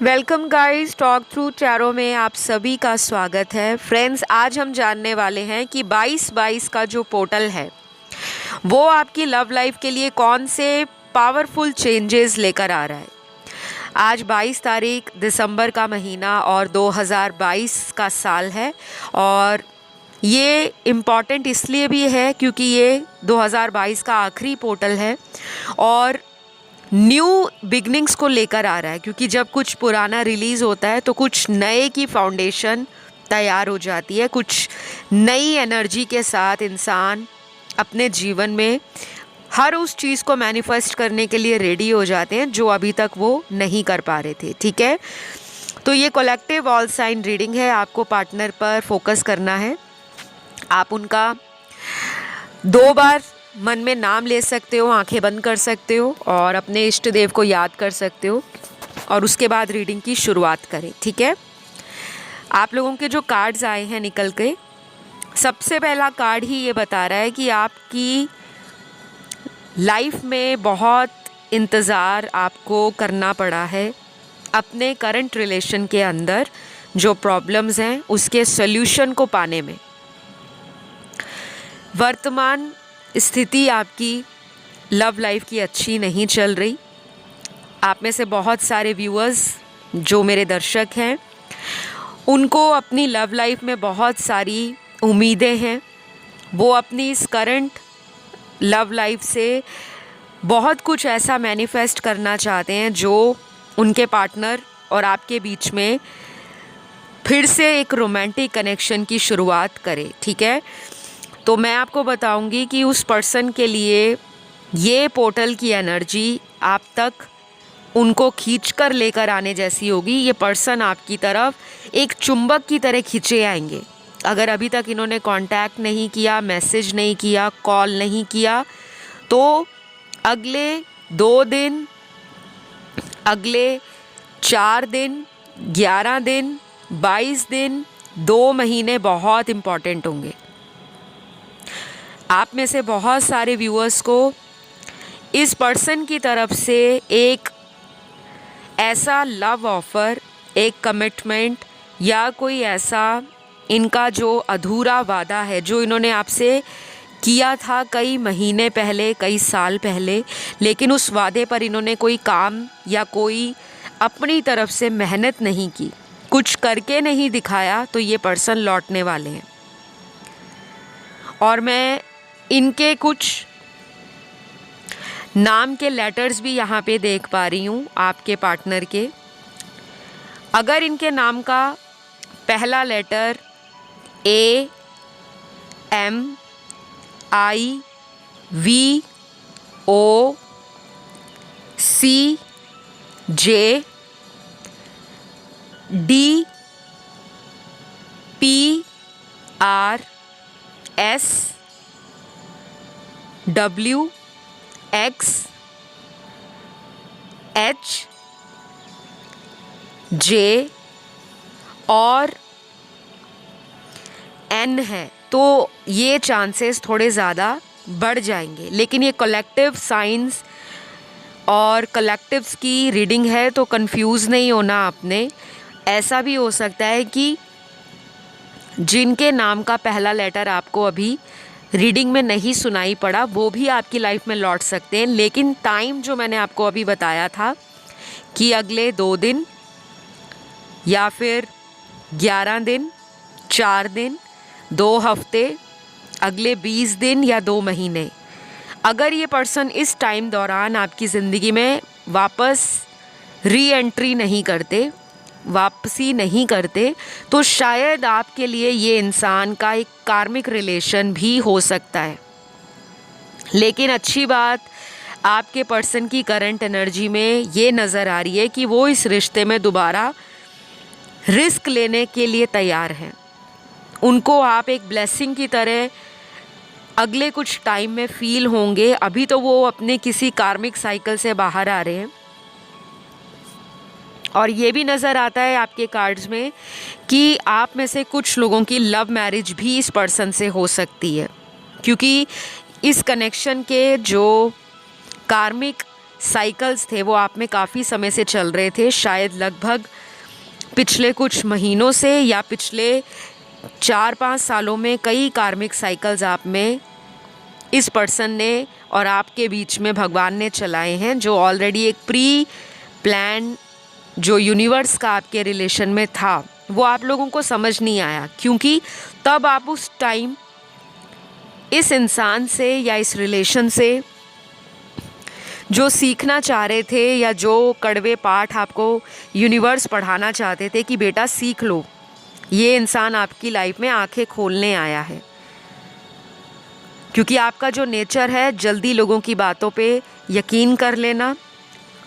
Welcome guys, talk through tarot में आप सभी का स्वागत है। फ्रेंड्स, आज हम जानने वाले हैं कि 22-22 का जो पोर्टल है वो आपकी लव लाइफ के लिए कौन से पावरफुल चेंजेस लेकर आ रहा है। आज 22 तारीख दिसंबर का महीना और 2022 का साल है और ये इम्पॉर्टेंट इसलिए भी है क्योंकि ये 2022 का आखिरी पोर्टल है और न्यू बिगनिंग्स को लेकर आ रहा है। क्योंकि जब कुछ पुराना रिलीज़ होता है तो कुछ नए की फाउंडेशन तैयार हो जाती है, कुछ नई एनर्जी के साथ इंसान अपने जीवन में हर उस चीज़ को मैनिफेस्ट करने के लिए रेडी हो जाते हैं जो अभी तक वो नहीं कर पा रहे थे। ठीक है, तो ये कलेक्टिव ऑल साइन रीडिंग है। आपको पार्टनर पर फोकस करना है। आप उनका 2 बार मन में नाम ले सकते हो, आंखें बंद कर सकते हो और अपने इष्ट देव को याद कर सकते हो और उसके बाद रीडिंग की शुरुआत करें। ठीक है, आप लोगों के जो कार्ड्स आए हैं निकल के, सबसे पहला कार्ड ही ये बता रहा है कि आपकी लाइफ में बहुत इंतज़ार आपको करना पड़ा है अपने करंट रिलेशन के अंदर जो प्रॉब्लम्स हैं उसके सल्यूशन को पाने में। वर्तमान स्थिति आपकी लव लाइफ की अच्छी नहीं चल रही। आप में से बहुत सारे व्यूअर्स जो मेरे दर्शक हैं उनको अपनी लव लाइफ में बहुत सारी उम्मीदें हैं। वो अपनी इस करंट लव लाइफ से बहुत कुछ ऐसा मैनिफेस्ट करना चाहते हैं जो उनके पार्टनर और आपके बीच में फिर से एक रोमांटिक कनेक्शन की शुरुआत करे। ठीक है, तो मैं आपको बताऊंगी कि उस पर्सन के लिए ये पोर्टल की एनर्जी आप तक उनको खींचकर लेकर आने जैसी होगी। ये पर्सन आपकी तरफ एक चुंबक की तरह खींचे आएंगे। अगर अभी तक इन्होंने कांटेक्ट नहीं किया, मैसेज नहीं किया, कॉल नहीं किया, तो अगले 2 दिन, अगले 4 दिन, 11 दिन, 22 दिन, 2 महीने बहुत इम्पॉर्टेंट होंगे। आप में से बहुत सारे व्यूअर्स को इस पर्सन की तरफ से एक ऐसा लव ऑफ़र, एक कमिटमेंट या कोई ऐसा इनका जो अधूरा वादा है जो इन्होंने आपसे किया था कई महीने पहले, कई साल पहले, लेकिन उस वादे पर इन्होंने कोई काम या कोई अपनी तरफ से मेहनत नहीं की, कुछ करके नहीं दिखाया, तो ये पर्सन लौटने वाले हैं। और मैं इनके कुछ नाम के लेटर्स भी यहाँ पे देख पा रही हूँ आपके पार्टनर के। अगर इनके नाम का पहला letter A, M, I, V, O, C, J, D, P, R, S, W, X, H, J और N है, तो ये चांसेस थोड़े ज़्यादा बढ़ जाएंगे। लेकिन ये कलेक्टिव साइंस और कलेक्टिव्स की रीडिंग है, तो कंफ्यूज नहीं होना आपने। ऐसा भी हो सकता है कि जिनके नाम का पहला लेटर आपको अभी रीडिंग में नहीं सुनाई पड़ा वो भी आपकी लाइफ में लौट सकते हैं। लेकिन टाइम जो मैंने आपको अभी बताया था कि अगले 2 दिन या फिर 11 दिन, 4 दिन, 2 हफ्ते, अगले 20 दिन या 2 महीने, अगर ये पर्सन इस टाइम दौरान आपकी ज़िंदगी में वापस री एंट्री नहीं करते, वापसी नहीं करते, तो शायद आपके लिए ये इंसान का एक कार्मिक रिलेशन भी हो सकता है। लेकिन अच्छी बात आपके पर्सन की करंट एनर्जी में ये नज़र आ रही है कि वो इस रिश्ते में दोबारा रिस्क लेने के लिए तैयार हैं। उनको आप एक ब्लेसिंग की तरह अगले कुछ टाइम में फील होंगे। अभी तो वो अपने किसी कार्मिक साइकिल से बाहर आ रहे हैं। और ये भी नज़र आता है आपके कार्ड्स में कि आप में से कुछ लोगों की लव मैरिज भी इस पर्सन से हो सकती है, क्योंकि इस कनेक्शन के जो कार्मिक साइकिल्स थे वो आप में काफ़ी समय से चल रहे थे, शायद लगभग पिछले कुछ महीनों से या पिछले 4-5 सालों में कई कार्मिक साइकिल्स आप में इस पर्सन ने और आपके बीच में भगवान ने चलाए हैं, जो ऑलरेडी एक प्री प्लान जो यूनिवर्स का आपके रिलेशन में था वो आप लोगों को समझ नहीं आया, क्योंकि तब आप उस टाइम इस इंसान से या इस रिलेशन से जो सीखना चाह रहे थे या जो कड़वे पाठ आपको यूनिवर्स पढ़ाना चाहते थे कि बेटा सीख लो, ये इंसान आपकी लाइफ में आंखें खोलने आया है। क्योंकि आपका जो नेचर है जल्दी लोगों की बातों पे यकीन कर लेना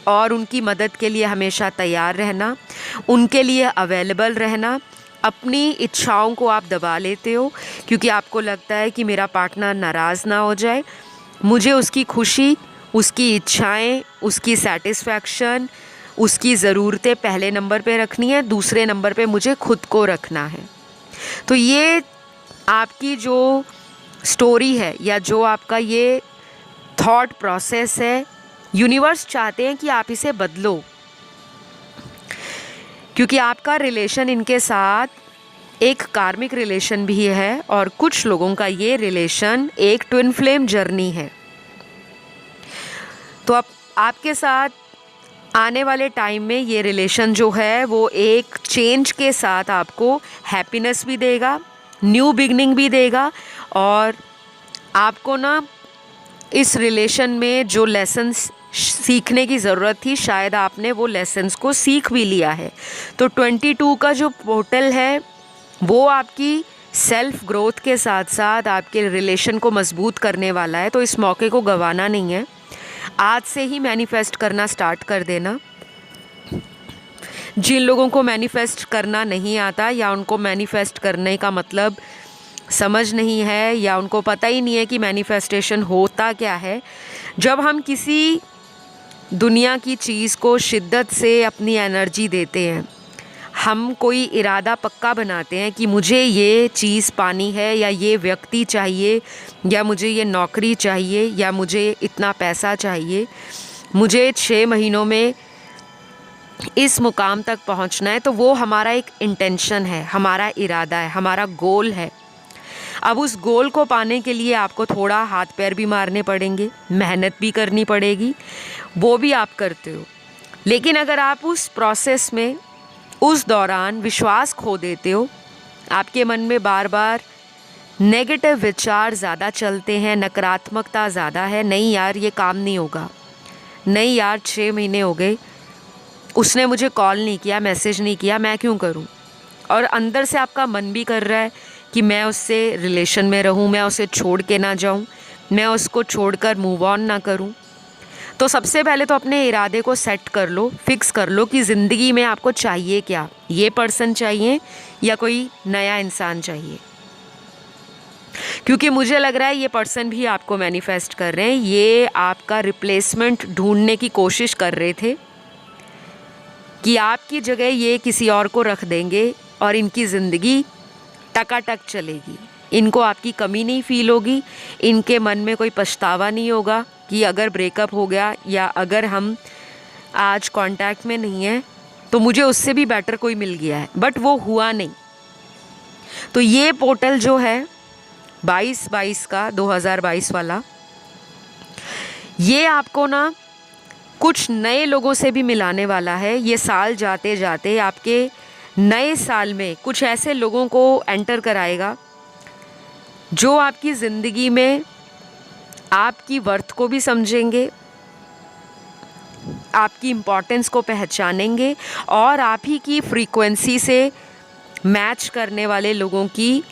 और उनकी मदद के लिए हमेशा तैयार रहना, उनके लिए अवेलेबल रहना, अपनी इच्छाओं को आप दबा लेते हो क्योंकि आपको लगता है कि मेरा पार्टनर नाराज़ ना हो जाए, मुझे उसकी खुशी, उसकी इच्छाएं, उसकी सेटिस्फैक्शन, उसकी ज़रूरतें पहले नंबर पे रखनी है, दूसरे नंबर पे मुझे खुद को रखना है। तो ये आपकी जो स्टोरी है या जो आपका ये थॉट प्रोसेस है, यूनिवर्स चाहते हैं कि आप इसे बदलो, क्योंकि आपका रिलेशन इनके साथ एक कार्मिक रिलेशन भी है और कुछ लोगों का ये रिलेशन एक ट्विन फ्लेम जर्नी है। तो अब आपके साथ आने वाले टाइम में ये रिलेशन जो है वो एक चेंज के साथ आपको हैप्पीनेस भी देगा, न्यू बिगनिंग भी देगा और आपको ना इस रिलेशन में जो लेसन्स सीखने की ज़रूरत थी शायद आपने वो लेसन्स को सीख भी लिया है। तो 22 का जो पोर्टल है वो आपकी सेल्फ ग्रोथ के साथ साथ आपके रिलेशन को मजबूत करने वाला है। तो इस मौके को गंवाना नहीं है, आज से ही मैनिफेस्ट करना स्टार्ट कर देना। जिन लोगों को मैनिफेस्ट करना नहीं आता या उनको मैनिफेस्ट करने का मतलब समझ नहीं है या उनको पता ही नहीं है कि मैनिफेस्टेशन होता क्या है, जब हम किसी दुनिया की चीज़ को शिद्दत से अपनी एनर्जी देते हैं, हम कोई इरादा पक्का बनाते हैं कि मुझे ये चीज़ पानी है या ये व्यक्ति चाहिए या मुझे ये नौकरी चाहिए या मुझे इतना पैसा चाहिए, मुझे 6 महीनों में इस मुकाम तक पहुंचना है, तो वो हमारा एक इंटेंशन है, हमारा इरादा है, हमारा गोल है। अब उस गोल को पाने के लिए आपको थोड़ा हाथ पैर भी मारने पड़ेंगे, मेहनत भी करनी पड़ेगी, वो भी आप करते हो। लेकिन अगर आप उस प्रोसेस में उस दौरान विश्वास खो देते हो, आपके मन में बार बार नेगेटिव विचार ज़्यादा चलते हैं, नकारात्मकता ज़्यादा है, नहीं यार ये काम नहीं होगा, नहीं यार 6 महीने हो गए उसने मुझे कॉल नहीं किया, मैसेज नहीं किया, मैं क्यों करूं, और अंदर से आपका मन भी कर रहा है कि मैं उससे रिलेशन में रहूं, मैं उसे छोड़ के ना जाऊं, मैं उसको छोड़कर मूव ऑन ना करूं। तो सबसे पहले तो अपने इरादे को सेट कर लो, फिक्स कर लो कि ज़िंदगी में आपको चाहिए क्या, ये पर्सन चाहिए या कोई नया इंसान चाहिए। क्योंकि मुझे लग रहा है ये पर्सन भी आपको मैनिफेस्ट कर रहे हैं, ये आपका रिप्लेसमेंट ढूंढने की कोशिश कर रहे थे कि आपकी जगह ये किसी और को रख देंगे और इनकी ज़िंदगी टकाटक चलेगी, इनको आपकी कमी नहीं फील होगी, इनके मन में कोई पछतावा नहीं होगा कि अगर ब्रेकअप हो गया या अगर हम आज कांटेक्ट में नहीं हैं तो मुझे उससे भी बेटर कोई मिल गया है, बट वो हुआ नहीं। तो ये पोर्टल जो है 22/22 का 2022 वाला, ये आपको ना कुछ नए लोगों से भी मिलाने वाला है। ये साल जाते जाते आपके नए साल में कुछ ऐसे लोगों को एंटर कराएगा जो आपकी ज़िंदगी में आपकी वर्थ को भी समझेंगे, आपकी इम्पोर्टेंस को पहचानेंगे और आप ही की फ्रीक्वेंसी से मैच करने वाले लोगों की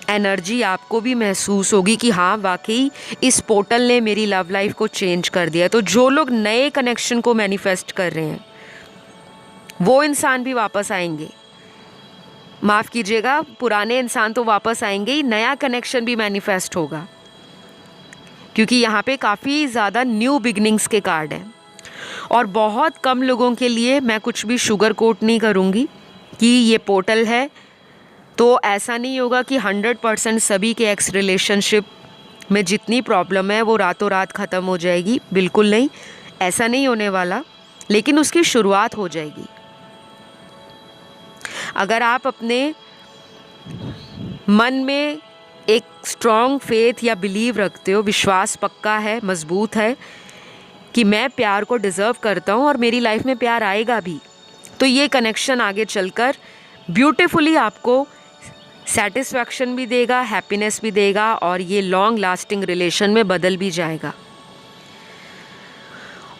एनर्जी आपको भी महसूस होगी कि हाँ वाकई इस पोर्टल ने मेरी लव लाइफ को चेंज कर दिया। तो जो लोग नए कनेक्शन को मैनिफेस्ट कर रहे हैं वो इंसान भी वापस आएंगे, माफ़ कीजिएगा, पुराने इंसान तो वापस आएंगे ही, नया कनेक्शन भी मैनिफेस्ट होगा, क्योंकि यहाँ पे काफ़ी ज़्यादा न्यू बिगनिंग्स के कार्ड हैं। और बहुत कम लोगों के लिए मैं कुछ भी शुगर कोट नहीं करूँगी कि ये पोर्टल है तो ऐसा नहीं होगा कि 100% सभी के एक्स रिलेशनशिप में जितनी प्रॉब्लम है वो रातों रात ख़त्म हो जाएगी, बिल्कुल नहीं। ऐसा नहीं होने वाला, लेकिन उसकी शुरुआत हो जाएगी। अगर आप अपने मन में एक स्ट्रॉन्ग फेथ या बिलीव रखते हो, विश्वास पक्का है, मजबूत है कि मैं प्यार को डिज़र्व करता हूँ और मेरी लाइफ में प्यार आएगा भी, तो ये कनेक्शन आगे चलकर ब्यूटीफुली आपको सेटिस्फैक्शन भी देगा, हैप्पीनेस भी देगा और ये लॉन्ग लास्टिंग रिलेशन में बदल भी जाएगा।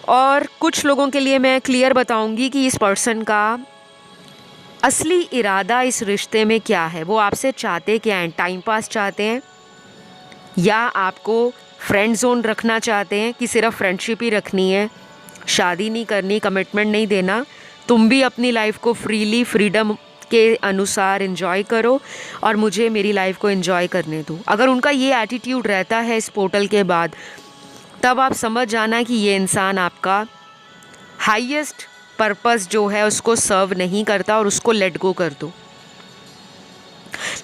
और कुछ लोगों के लिए मैं क्लियर बताऊंगी कि इस पर्सन का असली इरादा इस रिश्ते में क्या है। वो आपसे चाहते क्या हैं? टाइम पास चाहते हैं या आपको फ्रेंड जोन रखना चाहते हैं कि सिर्फ फ्रेंडशिप ही रखनी है, शादी नहीं करनी, कमिटमेंट नहीं देना, तुम भी अपनी लाइफ को फ्रीली फ्रीडम के अनुसार एंजॉय करो और मुझे मेरी लाइफ को एंजॉय करने दो। अगर उनका ये एटीट्यूड रहता है इस पोर्टल के बाद, तब आप समझ जाना कि ये इंसान आपका हाईएस्ट पर्पस जो है उसको सर्व नहीं करता और उसको लेट गो कर दो।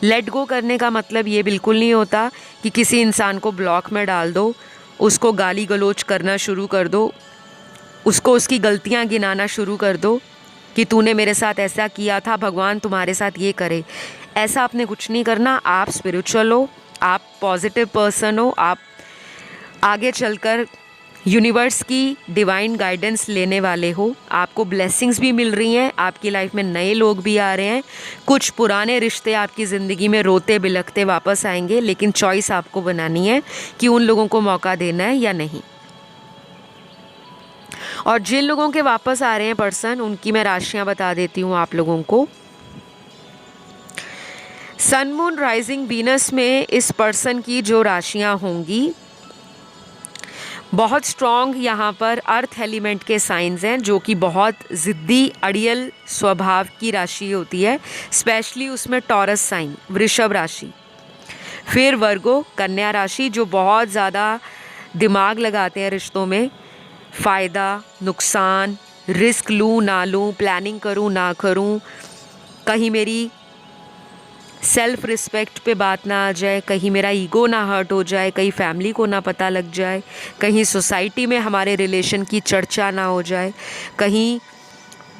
लेट गो करने का मतलब ये बिल्कुल नहीं होता कि किसी इंसान को ब्लॉक में डाल दो, उसको गाली गलौज करना शुरू कर दो, उसको उसकी गलतियां गिनाना शुरू कर दो कि तूने मेरे साथ ऐसा किया था, भगवान तुम्हारे साथ ये करे। ऐसा आपने कुछ नहीं करना। आप स्पिरिचुअल हो, आप पॉजिटिव पर्सन हो, आप आगे चलकर यूनिवर्स की डिवाइन गाइडेंस लेने वाले हो, आपको ब्लेसिंग्स भी मिल रही हैं, आपकी लाइफ में नए लोग भी आ रहे हैं, कुछ पुराने रिश्ते आपकी ज़िंदगी में रोते बिलखते वापस आएंगे, लेकिन चॉइस आपको बनानी है कि उन लोगों को मौका देना है या नहीं। और जिन लोगों के वापस आ रहे हैं पर्सन, उनकी मैं राशियां बता देती हूँ आप लोगों को। सन मून राइजिंग वीनस में इस पर्सन की जो राशियां होंगी, बहुत स्ट्रॉन्ग यहाँ पर अर्थ एलिमेंट के साइंस हैं, जो कि बहुत ज़िद्दी अड़ियल स्वभाव की राशि होती है, स्पेशली उसमें टॉरस साइन, वृषभ राशि। फिर वर्गो, कन्या राशि, जो बहुत ज़्यादा दिमाग लगाते हैं रिश्तों में, फ़ायदा नुकसान, रिस्क लूँ ना लूँ, प्लानिंग करूँ ना करूँ, कहीं मेरी सेल्फ रिस्पेक्ट पे बात ना आ जाए, कहीं मेरा ईगो ना हर्ट हो जाए, कहीं फैमिली को ना पता लग जाए, कहीं सोसाइटी में हमारे रिलेशन की चर्चा ना हो जाए, कहीं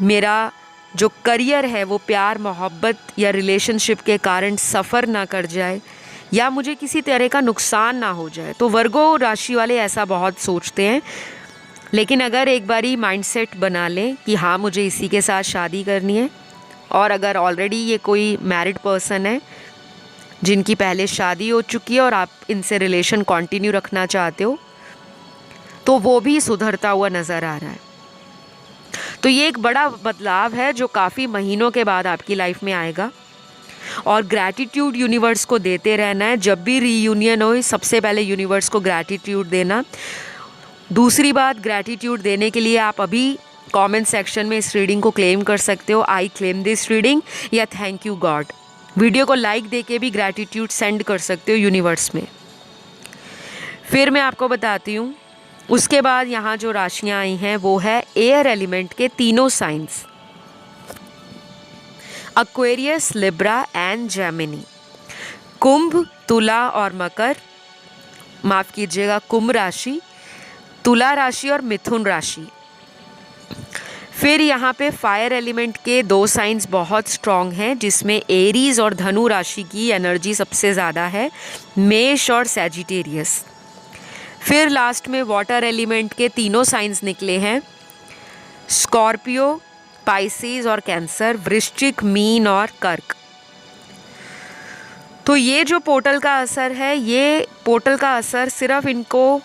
मेरा जो करियर है वो प्यार मोहब्बत या रिलेशनशिप के कारण सफ़र ना कर जाए, या मुझे किसी तरह का नुकसान ना हो जाए। तो वर्गो राशि वाले ऐसा बहुत सोचते हैं, लेकिन अगर एक बारी माइंडसेट बना लें कि हाँ मुझे इसी के साथ शादी करनी है, और अगर ऑलरेडी ये कोई मैरिड पर्सन है जिनकी पहले शादी हो चुकी है और आप इनसे रिलेशन कंटिन्यू रखना चाहते हो, तो वो भी सुधरता हुआ नज़र आ रहा है। तो ये एक बड़ा बदलाव है जो काफ़ी महीनों के बाद आपकी लाइफ में आएगा। और ग्रैटिट्यूड यूनिवर्स को देते रहना है। जब भी रीयूनियन हो, सबसे पहले यूनिवर्स को ग्रैटिट्यूड देना। दूसरी बात, ग्रैटिट्यूड देने के लिए आप अभी कमेंट सेक्शन में इस रीडिंग को क्लेम कर सकते हो, आई क्लेम दिस रीडिंग, या थैंक यू गॉड। वीडियो को लाइक देके भी ग्रैटिट्यूड सेंड कर सकते हो यूनिवर्स में। फिर मैं आपको बताती हूँ उसके बाद यहाँ जो राशियाँ आई हैं वो है एयर एलिमेंट के तीनों signs, Aquarius, Libra and Gemini. कुंभ, तुला और मकर, माफ़ कीजिएगा, कुंभ राशि, तुला राशि और मिथुन राशि। फिर यहाँ पे फायर एलिमेंट के दो साइंस बहुत स्ट्रॉन्ग हैं, जिसमें एरीज और धनु राशि की एनर्जी सबसे ज़्यादा है, मेष और सैजिटेरियस। फिर लास्ट में वाटर एलिमेंट के तीनों साइंस निकले हैं, स्कॉर्पियो, पाइसेस और कैंसर, वृश्चिक, मीन और कर्क। तो ये जो पोर्टल का असर है, ये पोर्टल का असर सिर्फ इनको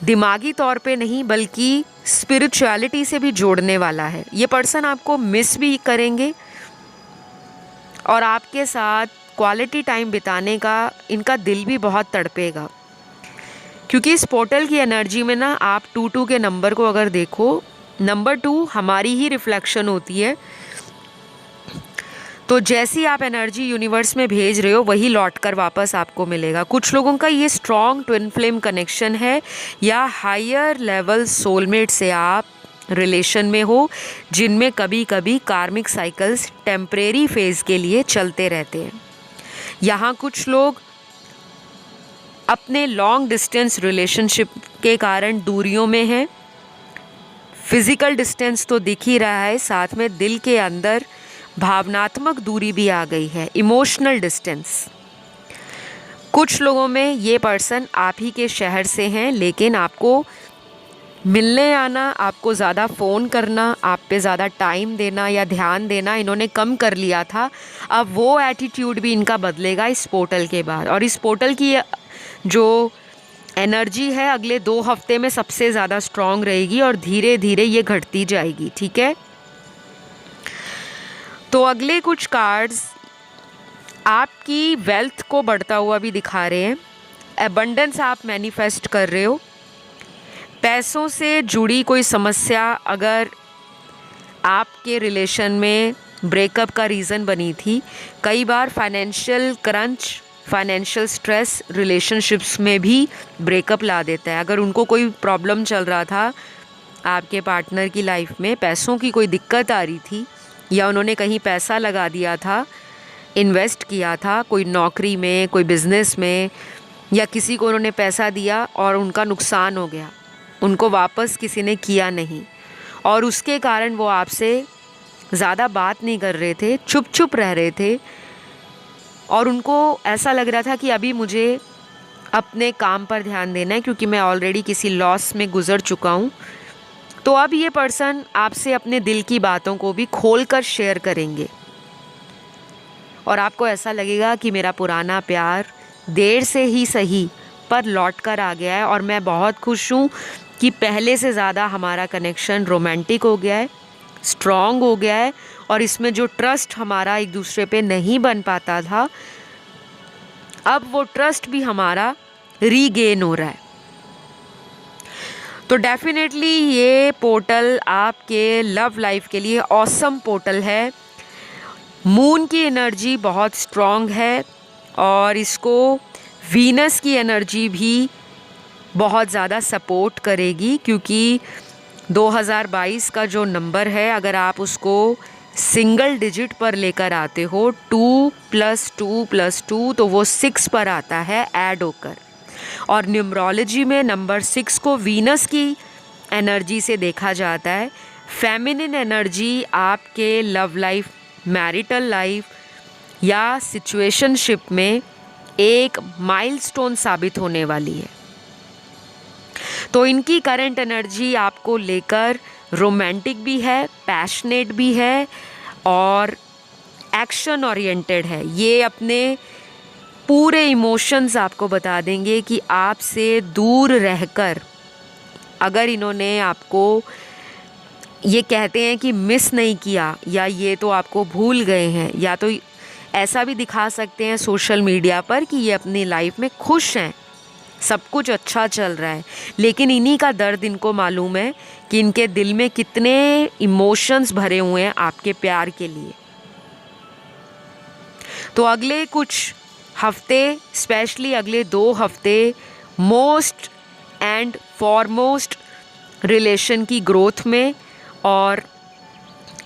दिमागी तौर पे नहीं बल्कि स्पिरिचुअलिटी से भी जोड़ने वाला है। ये पर्सन आपको मिस भी करेंगे और आपके साथ क्वालिटी टाइम बिताने का इनका दिल भी बहुत तड़पेगा, क्योंकि इस पोर्टल की एनर्जी में ना, आप 22 के नंबर को अगर देखो, नंबर 2 हमारी ही रिफ्लेक्शन होती है। तो जैसी आप एनर्जी यूनिवर्स में भेज रहे हो वही लौटकर वापस आपको मिलेगा। कुछ लोगों का ये स्ट्रॉन्ग ट्विन फ्लेम कनेक्शन है, या हायर लेवल सोलमेट से आप रिलेशन में हो, जिनमें कभी कभी कार्मिक साइकिल्स टेम्परेरी फेज़ के लिए चलते रहते हैं। यहाँ कुछ लोग अपने लॉन्ग डिस्टेंस रिलेशनशिप के कारण दूरियों में हैं। फिज़िकल डिस्टेंस तो दिख ही रहा है, साथ में दिल के अंदर भावनात्मक दूरी भी आ गई है, इमोशनल डिस्टेंस। कुछ लोगों में ये पर्सन आप ही के शहर से हैं, लेकिन आपको मिलने आना, आपको ज़्यादा फ़ोन करना, आप पे ज़्यादा टाइम देना या ध्यान देना इन्होंने कम कर लिया था। अब वो एटीट्यूड भी इनका बदलेगा इस पोर्टल के बाद। और इस पोर्टल की जो एनर्जी है अगले 2 हफ्ते में सबसे ज़्यादा स्ट्रॉन्ग रहेगी और धीरे धीरे ये घटती जाएगी, ठीक है। तो अगले कुछ कार्ड्स आपकी वेल्थ को बढ़ता हुआ भी दिखा रहे हैं। एबंडेंस आप मैनिफेस्ट कर रहे हो। पैसों से जुड़ी कोई समस्या अगर आपके रिलेशन में ब्रेकअप का रीज़न बनी थी, कई बार financial crunch, financial stress relationships में भी ब्रेकअप ला देता है। अगर उनको कोई प्रॉब्लम चल रहा था आपके पार्टनर की लाइफ में, पैसों की कोई दिक्कत आ रही थी या उन्होंने कहीं पैसा लगा दिया था, इन्वेस्ट किया था कोई नौकरी में, कोई बिज़नेस में, या किसी को उन्होंने पैसा दिया और उनका नुकसान हो गया, उनको वापस किसी ने किया नहीं और उसके कारण वो आपसे ज़्यादा बात नहीं कर रहे थे, चुप चुप रह रहे थे और उनको ऐसा लग रहा था कि अभी मुझे अपने काम पर ध्यान देना है क्योंकि मैं ऑलरेडी किसी लॉस में गुज़र चुका हूँ। तो अब ये पर्सन आपसे अपने दिल की बातों को भी खोलकर शेयर करेंगे और आपको ऐसा लगेगा कि मेरा पुराना प्यार देर से ही सही पर लौट कर आ गया है और मैं बहुत खुश हूँ कि पहले से ज़्यादा हमारा कनेक्शन रोमांटिक हो गया है, स्ट्रॉन्ग हो गया है और इसमें जो ट्रस्ट हमारा एक दूसरे पे नहीं बन पाता था, अब वो ट्रस्ट भी हमारा रीगेन हो रहा है। तो डेफिनेटली ये पोर्टल आपके लव लाइफ के लिए ऑसम पोर्टल है। मून की एनर्जी बहुत स्ट्रॉन्ग है और इसको वीनस की एनर्जी भी बहुत ज़्यादा सपोर्ट करेगी क्योंकि 2022 का जो नंबर है, अगर आप उसको सिंगल डिजिट पर लेकर आते हो 2 + 2 + 2 तो वो 6 पर आता है ऐड होकर। और न्यूमरोलॉजी में नंबर 6 को वीनस की एनर्जी से देखा जाता है। फेमिनिन एनर्जी आपके लव लाइफ, मैरिटल लाइफ या सिचुएशनशिप में एक माइलस्टोन साबित होने वाली है। तो इनकी करंट एनर्जी आपको लेकर रोमांटिक भी है, पैशनेट भी है और एक्शन ओरिएंटेड है। ये अपने पूरे इमोशंस आपको बता देंगे कि आपसे दूर रहकर, अगर इन्होंने आपको ये कहते हैं कि मिस नहीं किया या ये तो आपको भूल गए हैं, या तो ऐसा भी दिखा सकते हैं सोशल मीडिया पर कि ये अपनी लाइफ में खुश हैं, सब कुछ अच्छा चल रहा है, लेकिन इन्हीं का दर्द इनको मालूम है कि इनके दिल में कितने इमोशंस भरे हुए हैं आपके प्यार के लिए। तो अगले कुछ हफ्ते, स्पेशली अगले 2 हफ्ते मोस्ट एंड फॉरमोस्ट रिलेशन की ग्रोथ में और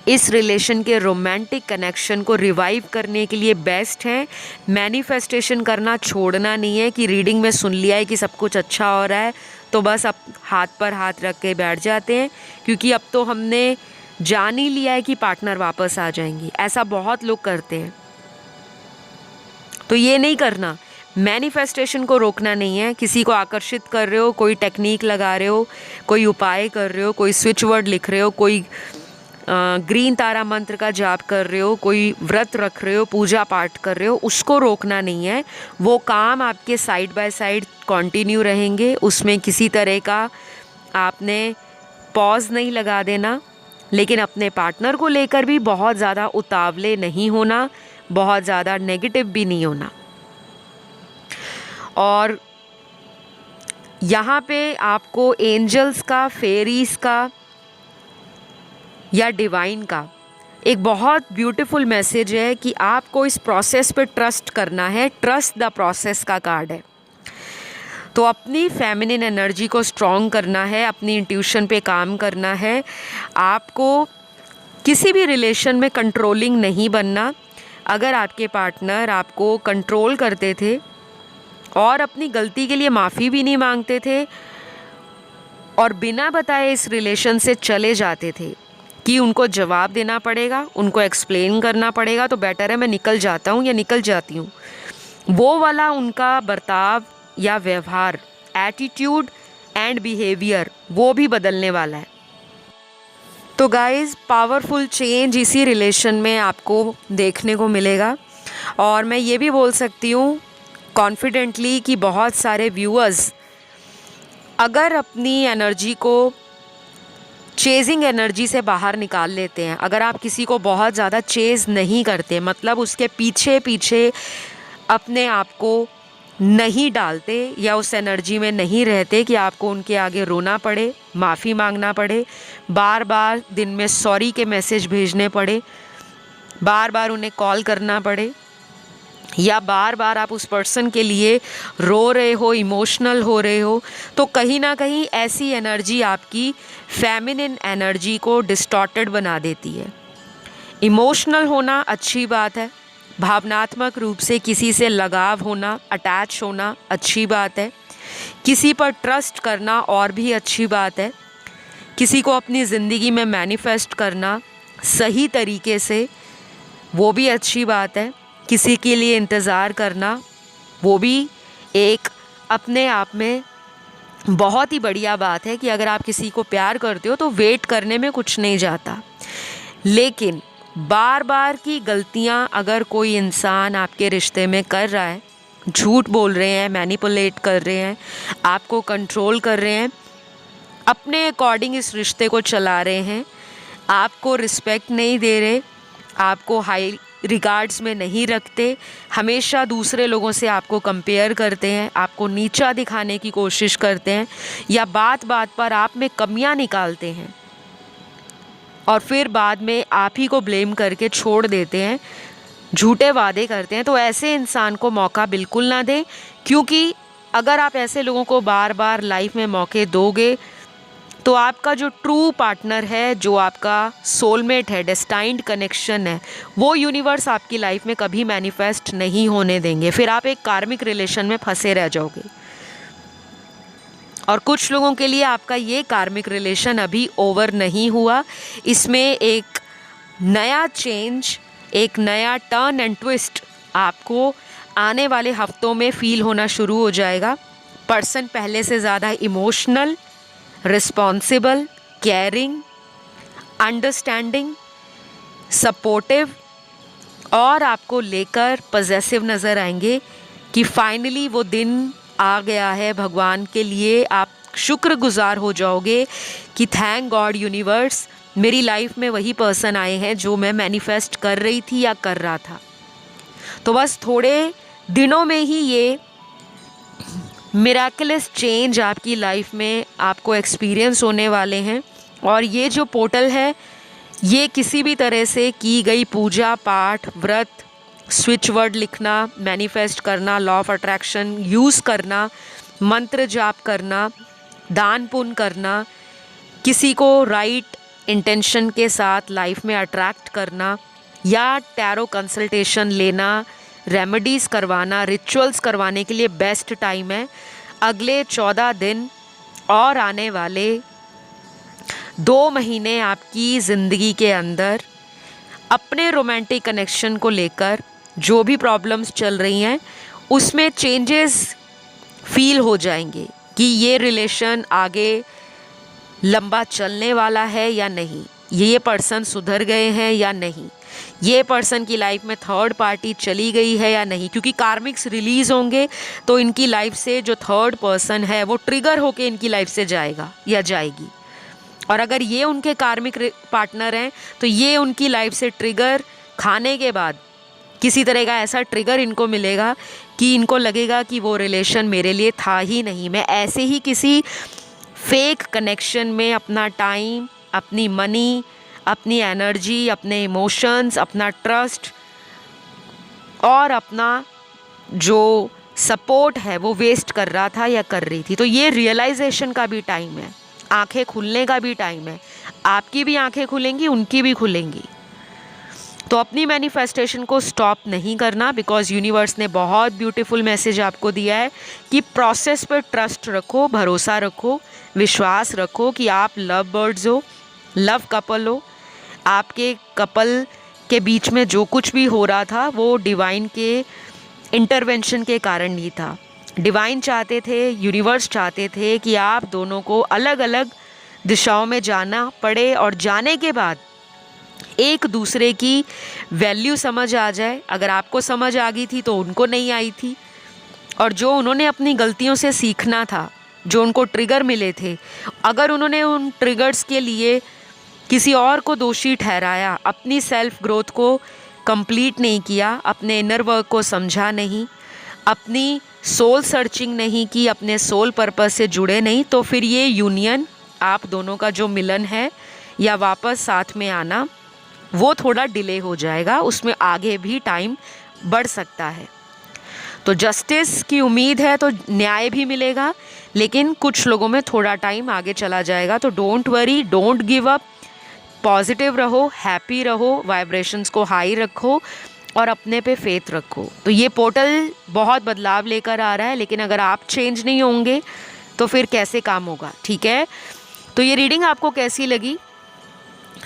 इस रिलेशन के रोमांटिक कनेक्शन को रिवाइव करने के लिए बेस्ट है। मैनिफेस्टेशन करना छोड़ना नहीं है कि रीडिंग में सुन लिया है कि सब कुछ अच्छा हो रहा है तो बस अब हाथ पर हाथ रख के बैठ जाते हैं, क्योंकि अब तो हमने जान ही लिया है कि पार्टनर वापस आ जाएंगी। ऐसा बहुत लोग करते हैं, तो ये नहीं करना। मैनिफेस्टेशन को रोकना नहीं है। किसी को आकर्षित कर रहे हो, कोई टेक्निक लगा रहे हो, कोई उपाय कर रहे हो, कोई स्विच वर्ड लिख रहे हो, कोई ग्रीन तारा मंत्र का जाप कर रहे हो, कोई व्रत रख रहे हो, पूजा पाठ कर रहे हो, उसको रोकना नहीं है। वो काम आपके साइड बाय साइड कंटिन्यू रहेंगे, उसमें किसी तरह का आपने पॉज नहीं लगा देना। लेकिन अपने पार्टनर को लेकर भी बहुत ज़्यादा उतावले नहीं होना, बहुत ज़्यादा नेगेटिव भी नहीं होना। और यहाँ पे आपको एंजल्स का, फेरीज़ का या डिवाइन का एक बहुत ब्यूटीफुल मैसेज है कि आपको इस प्रोसेस पे ट्रस्ट करना है। ट्रस्ट द प्रोसेस का कार्ड है। तो अपनी फेमिनिन एनर्जी को स्ट्रॉन्ग करना है, अपनी इंट्यूशन पे काम करना है। आपको किसी भी रिलेशन में कंट्रोलिंग नहीं बनना। अगर आपके पार्टनर आपको कंट्रोल करते थे और अपनी गलती के लिए माफ़ी भी नहीं मांगते थे और बिना बताए इस रिलेशन से चले जाते थे कि उनको जवाब देना पड़ेगा, उनको एक्सप्लेन करना पड़ेगा, तो बेटर है मैं निकल जाता हूँ या निकल जाती हूँ। वो वाला उनका बर्ताव या व्यवहार, एटीट्यूड एंड बिहेवियर, वो भी बदलने वाला है। तो गाइज़, पावरफुल चेंज इसी रिलेशन में आपको देखने को मिलेगा। और मैं ये भी बोल सकती हूँ कॉन्फिडेंटली कि बहुत सारे व्यूअर्स अगर अपनी एनर्जी को चेजिंग एनर्जी से बाहर निकाल लेते हैं, अगर आप किसी को बहुत ज़्यादा चेज़ नहीं करते, मतलब उसके पीछे पीछे अपने आप को नहीं डालते या उस एनर्जी में नहीं रहते कि आपको उनके आगे रोना पड़े, माफ़ी मांगना पड़े, बार बार दिन में सॉरी के मैसेज भेजने पड़े, बार बार उन्हें कॉल करना पड़े, या बार बार आप उस पर्सन के लिए रो रहे हो, इमोशनल हो रहे हो, तो कहीं ना कहीं ऐसी एनर्जी आपकी फेमिनिन एनर्जी को डिस्टॉर्टेड बना देती है। इमोशनल होना अच्छी बात है, भावनात्मक रूप से किसी से लगाव होना, अटैच होना अच्छी बात है, किसी पर ट्रस्ट करना और भी अच्छी बात है, किसी को अपनी ज़िंदगी में मैनिफेस्ट करना सही तरीके से वो भी अच्छी बात है, किसी के लिए इंतज़ार करना वो भी एक अपने आप में बहुत ही बढ़िया बात है कि अगर आप किसी को प्यार करते हो तो वेट करने में कुछ नहीं जाता। लेकिन बार बार की गलतियां अगर कोई इंसान आपके रिश्ते में कर रहा है, झूठ बोल रहे हैं, मैनिपुलेट कर रहे हैं, आपको कंट्रोल कर रहे हैं, अपने अकॉर्डिंग इस रिश्ते को चला रहे हैं, आपको रिस्पेक्ट नहीं दे रहे, आपको हाई रिगार्ड्स में नहीं रखते, हमेशा दूसरे लोगों से आपको कंपेयर करते हैं, आपको नीचा दिखाने की कोशिश करते हैं, या बात बात पर आप में कमियां निकालते हैं और फिर बाद में आप ही को ब्लेम करके छोड़ देते हैं, झूठे वादे करते हैं, तो ऐसे इंसान को मौका बिल्कुल ना दें। क्योंकि अगर आप ऐसे लोगों को बार बार लाइफ में मौके दोगे तो आपका जो ट्रू पार्टनर है, जो आपका सोलमेट है, डेस्टाइंड कनेक्शन है, वो यूनिवर्स आपकी लाइफ में कभी मैनिफेस्ट नहीं होने देंगे। फिर आप एक कार्मिक रिलेशन में फंसे रह जाओगे। और कुछ लोगों के लिए आपका ये कार्मिक रिलेशन अभी ओवर नहीं हुआ, इसमें एक नया चेंज, एक नया टर्न एंड ट्विस्ट आपको आने वाले हफ्तों में फील होना शुरू हो जाएगा। पर्सन पहले से ज़्यादा emotional, responsible, caring, understanding, supportive और आपको लेकर पॉजेसिव नज़र आएंगे कि फाइनली वो दिन आ गया है। भगवान के लिए आप शुक्रगुजार हो जाओगे कि थैंक गॉड यूनिवर्स, मेरी लाइफ में वही पर्सन आए हैं जो मैं मैनिफेस्ट कर रही थी या कर रहा था। तो बस थोड़े दिनों में ही ये मिराकुलस चेंज आपकी लाइफ में आपको एक्सपीरियंस होने वाले हैं। और ये जो पोर्टल है, ये किसी भी तरह से की गई पूजा पाठ, व्रत, स्विच वर्ड लिखना, मैनिफेस्ट करना, लॉ ऑफ अट्रैक्शन यूज़ करना, मंत्र जाप करना, दान पुण्य करना, किसी को राइट इंटेंशन के साथ लाइफ में अट्रैक्ट करना, या टैरो कंसल्टेशन लेना, रेमेडीज़ करवाना, रिचुअल्स करवाने के लिए बेस्ट टाइम है अगले 14 दिन और आने वाले 2 महीने आपकी ज़िंदगी के अंदर अपने रोमांटिक कनेक्शन को लेकर जो भी प्रॉब्लम्स चल रही हैं उसमें चेंजेस फील हो जाएंगे कि ये रिलेशन आगे लंबा चलने वाला है या नहीं, ये पर्सन सुधर गए हैं या नहीं, ये पर्सन की लाइफ में थर्ड पार्टी चली गई है या नहीं। क्योंकि कार्मिक्स रिलीज़ होंगे तो इनकी लाइफ से जो थर्ड पर्सन है वो ट्रिगर होके इनकी लाइफ से जाएगा या जाएगी। और अगर ये उनके कार्मिक पार्टनर हैं तो ये उनकी लाइफ से ट्रिगर खाने के बाद किसी तरह का ऐसा ट्रिगर इनको मिलेगा कि इनको लगेगा कि वो रिलेशन मेरे लिए था ही नहीं, मैं ऐसे ही किसी फेक कनेक्शन में अपना टाइम, अपनी मनी, अपनी एनर्जी, अपने इमोशंस, अपना ट्रस्ट और अपना जो सपोर्ट है वो वेस्ट कर रहा था या कर रही थी। तो ये रियलाइजेशन का भी टाइम है, आंखें खुलने का भी टाइम है। आपकी भी आंखें खुलेंगी, उनकी भी खुलेंगी। तो अपनी मैनिफेस्टेशन को स्टॉप नहीं करना, बिकॉज यूनिवर्स ने बहुत ब्यूटीफुल मैसेज आपको दिया है कि प्रोसेस पर ट्रस्ट रखो, भरोसा रखो, विश्वास रखो कि आप लव बर्ड्स हो, लव कपल हो। आपके कपल के बीच में जो कुछ भी हो रहा था वो डिवाइन के इंटरवेंशन के कारण ही था। डिवाइन चाहते थे, यूनिवर्स चाहते थे कि आप दोनों को अलग अलग दिशाओं में जाना पड़े और जाने के बाद एक दूसरे की वैल्यू समझ आ जाए। अगर आपको समझ आ गई थी तो उनको नहीं आई थी, और जो उन्होंने अपनी गलतियों से सीखना था, जो उनको ट्रिगर मिले थे, अगर उन्होंने उन ट्रिगर्स के लिए किसी और को दोषी ठहराया, अपनी सेल्फ ग्रोथ को कंप्लीट नहीं किया, अपने इनर वर्क को समझा नहीं, अपनी सोल सर्चिंग नहीं की, अपने सोल पर्पस से जुड़े नहीं, तो फिर ये यूनियन, आप दोनों का जो मिलन है या वापस साथ में आना, वो थोड़ा डिले हो जाएगा, उसमें आगे भी टाइम बढ़ सकता है। तो जस्टिस की उम्मीद है तो न्याय भी मिलेगा, लेकिन कुछ लोगों में थोड़ा टाइम आगे चला जाएगा। तो don't worry, don't give up, positive रहो, हैप्पी रहो, वाइब्रेशंस को हाई रखो और अपने पे फेथ रखो। तो ये पोर्टल बहुत बदलाव लेकर आ रहा है, लेकिन अगर आप चेंज नहीं होंगे तो फिर कैसे काम होगा, ठीक है। तो ये रीडिंग आपको कैसी लगी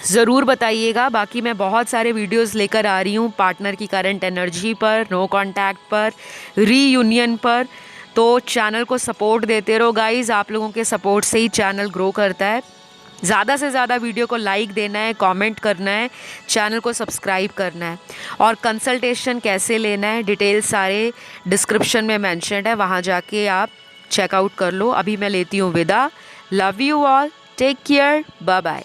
ज़रूर बताइएगा। बाकी मैं बहुत सारे वीडियोस लेकर आ रही हूँ पार्टनर की करंट एनर्जी पर, नो कांटेक्ट पर, रीयूनियन पर। तो चैनल को सपोर्ट देते रहो गाइज़, आप लोगों के सपोर्ट से ही चैनल ग्रो करता है। ज़्यादा से ज़्यादा वीडियो को लाइक देना है, कमेंट करना है, चैनल को सब्सक्राइब करना है। और कंसल्टेशन कैसे लेना है, डिटेल सारे डिस्क्रिप्शन में मेंशन्ड है, वहाँ जाके आप चेकआउट कर लो। अभी मैं लेती हूँ विदा। Love you all, take care, bye bye.